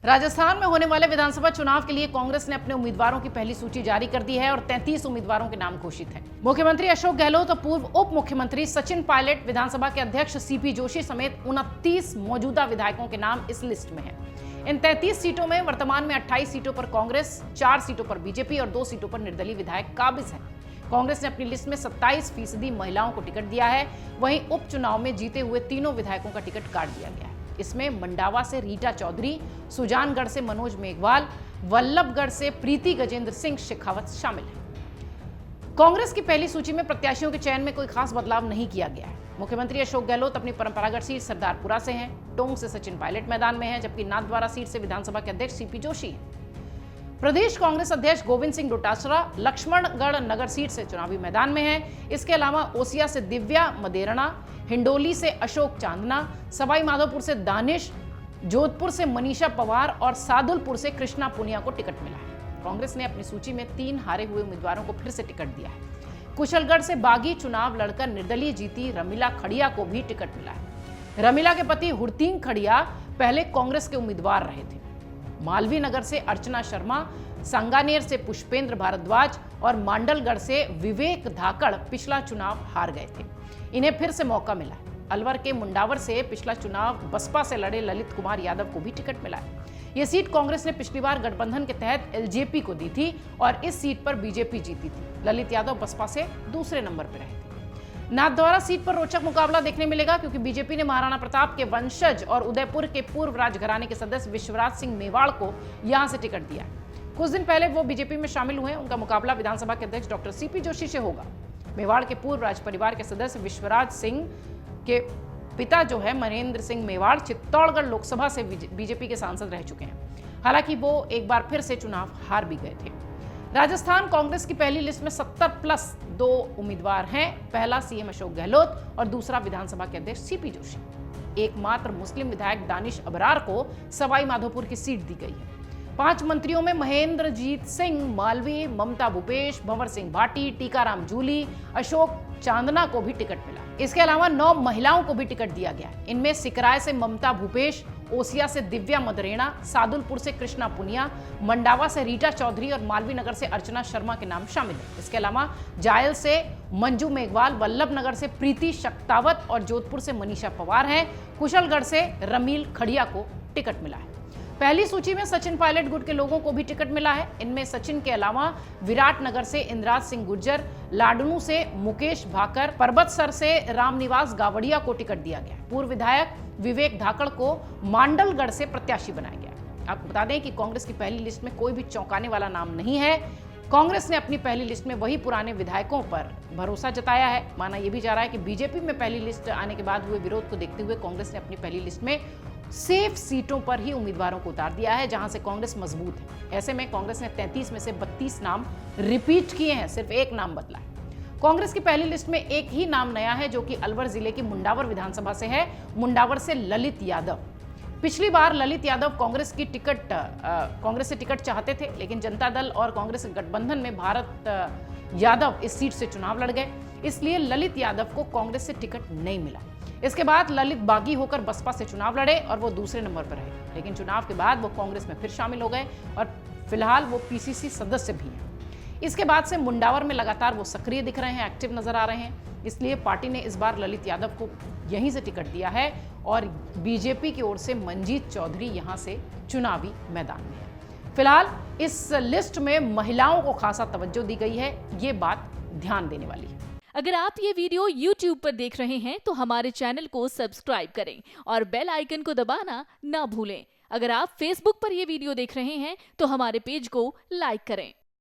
राजस्थान में होने वाले विधानसभा चुनाव के लिए कांग्रेस ने अपने उम्मीदवारों की पहली सूची जारी कर दी है और 33 उम्मीदवारों के नाम घोषित हैं। मुख्यमंत्री अशोक गहलोत और पूर्व उप मुख्यमंत्री सचिन पायलट, विधानसभा के अध्यक्ष सीपी जोशी समेत 29 मौजूदा विधायकों के नाम इस लिस्ट में हैं। इन 33 सीटों में वर्तमान में 28 सीटों पर कांग्रेस, 4 सीटों पर बीजेपी और 2 सीटों पर निर्दलीय विधायक काबिज हैं। कांग्रेस ने अपनी लिस्ट में 27% महिलाओं को टिकट दिया है। वहीं उपचुनाव में जीते हुए तीनों विधायकों का टिकट काट दिया गया है। इसमें मंडावा से रीटा चौधरी, सुजानगढ़ से मनोज मेघवाल, वल्लभगढ़ से प्रीति गजेंद्र सिंह शेखावत शामिल हैं। कांग्रेस की पहली सूची में प्रत्याशियों के चयन में कोई खास बदलाव नहीं किया गया है। मुख्यमंत्री अशोक गहलोत अपनी परंपरागत सीट सरदारपुरा से हैं, टोंक से सचिन पायलट मैदान में हैं, जबकि नाथद्वारा सीट से विधानसभा के अध्यक्ष सीपी जोशी हैं। प्रदेश कांग्रेस अध्यक्ष गोविंद सिंह डोटासरा लक्ष्मणगढ़ नगर सीट से चुनावी मैदान में हैं। इसके अलावा ओसिया से दिव्या मदेरणा, हिंडोली से अशोक चांदना, सवाई माधोपुर से दानिश, जोधपुर से मनीषा पवार और सादुलपुर से कृष्णा पुनिया को टिकट मिला है। कांग्रेस ने अपनी सूची में 3 हारे हुए उम्मीदवारों को फिर से टिकट दिया है। कुशलगढ़ से बागी चुनाव लड़कर निर्दलीय जीती रमीला खड़िया को भी टिकट मिला है। रमीला के पति हुरतीन खड़िया पहले कांग्रेस के उम्मीदवार रहे थे। मालवी नगर से अर्चना शर्मा, संगानेर से पुष्पेंद्र भारद्वाज और मांडलगढ़ से विवेक धाकड़ पिछला चुनाव हार गए थे। इन्हें फिर से मौका मिला है। अलवर के मुंडावर से पिछला चुनाव बसपा से लड़े ललित कुमार यादव को भी टिकट मिला है। यह सीट कांग्रेस ने पिछली बार गठबंधन के तहत एलजेपी को दी थी और इस सीट पर बीजेपी जीती थी। ललित यादव बसपा से दूसरे नंबर पर रहे थे। नाथद्वारा सीट पर रोचक मुकाबला देखने मिलेगा, क्योंकि बीजेपी ने महाराणा प्रताप के वंशज और उदयपुर के पूर्व राजघराने के सदस्य विश्वराज सिंह मेवाड़ को यहां से टिकट दिया है। कुछ दिन पहले वो बीजेपी में शामिल हुए। उनका मुकाबला विधानसभा के अध्यक्ष डॉक्टर सीपी जोशी से होगा। मेवाड़ के पूर्व राज परिवार के सदस्य विश्वराज सिंह के पिता जो है महेंद्र सिंह मेवाड़ चित्तौड़गढ़ लोकसभा से बीजेपी के सांसद रह चुके हैं। हालांकि वो एक बार फिर से चुनाव हार भी गए थे। राजस्थान कांग्रेस की पहली लिस्ट में 70+2 उम्मीदवार हैं। पहला सीएम अशोक गहलोत और दूसरा विधानसभा के अध्यक्ष सीपी जोशी। एकमात्र मुस्लिम विधायक दानिश अबरार को सवाई माधोपुर की सीट दी गई है। 5 मंत्रियों में महेंद्रजीत सिंह मालवी, ममता भूपेश, भंवर सिंह भाटी, टीकाराम जूली, अशोक चांदना को भी टिकट मिला। इसके अलावा 9 महिलाओं को भी टिकट दिया गया। इनमें सिकराय से ममता भूपेश, ओसिया से दिव्या मदरेणा, सादुलपुर से कृष्णा पुनिया, मंडावा से रीटा चौधरी और मालवी नगर से अर्चना शर्मा के नाम शामिल हैं। इसके अलावा जायल से मंजू मेघवाल, वल्लभनगर से प्रीति शक्तावत और जोधपुर से मनीषा पवार हैं। कुशलगढ़ से रमील खड़िया को टिकट मिला है। पहली सूची में सचिन पायलट गुट के लोगों को भी टिकट मिला है। इनमें सचिन के अलावा विराटनगर से इंद्राज सिंह गुर्जर, लाडनू से मुकेश भाकर, पर्वतसर से रामनिवास गावड़िया को टिकट दिया गया। पूर्व विधायक विवेक धाकड़ को मांडलगढ़ से प्रत्याशी बनाया गया। आपको बता दें कि कांग्रेस की पहली लिस्ट में कोई भी चौंकाने वाला नाम नहीं है। कांग्रेस ने अपनी पहली लिस्ट में वही पुराने विधायकों पर भरोसा जताया है। माना यह भी जा रहा है कि बीजेपी में पहली लिस्ट आने के बाद हुए विरोध को देखते हुए कांग्रेस ने अपनी पहली लिस्ट में सेफ सीटों पर ही उम्मीदवारों को उतार दिया है, जहां से कांग्रेस मजबूत है। ऐसे में कांग्रेस ने 33 में से 32 नाम रिपीट किए हैं, सिर्फ एक नाम बदला है। कांग्रेस की पहली लिस्ट में एक ही नाम नया है, जो कि अलवर जिले की मुंडावर विधानसभा से है। मुंडावर से ललित यादव। पिछली बार ललित यादव कांग्रेस से टिकट चाहते थे, लेकिन जनता दल और कांग्रेस गठबंधन में भारत यादव इस सीट से चुनाव लड़ गए, इसलिए ललित यादव को कांग्रेस से टिकट नहीं मिला। इसके बाद ललित बागी होकर बसपा से चुनाव लड़े और वो दूसरे नंबर पर रहे, लेकिन चुनाव के बाद वो कांग्रेस में फिर शामिल हो गए और फिलहाल वो पीसीसी सदस्य भी हैं। इसके बाद से मुंडावर में लगातार वो सक्रिय दिख रहे हैं, एक्टिव नजर आ रहे हैं। इसलिए पार्टी ने इस बार ललित यादव को यहीं से टिकट दिया है और बीजेपी की ओर से मंजीत चौधरी यहां से चुनावी मैदान में है। फिलहाल इस लिस्ट में महिलाओं को खासा तवज्जो दी गई है, ये बात ध्यान देने वाली है। अगर आप ये वीडियो YouTube पर देख रहे हैं तो हमारे चैनल को सब्सक्राइब करें और बेल आइकन को दबाना ना भूलें। अगर आप Facebook पर ये वीडियो देख रहे हैं तो हमारे पेज को लाइक करें।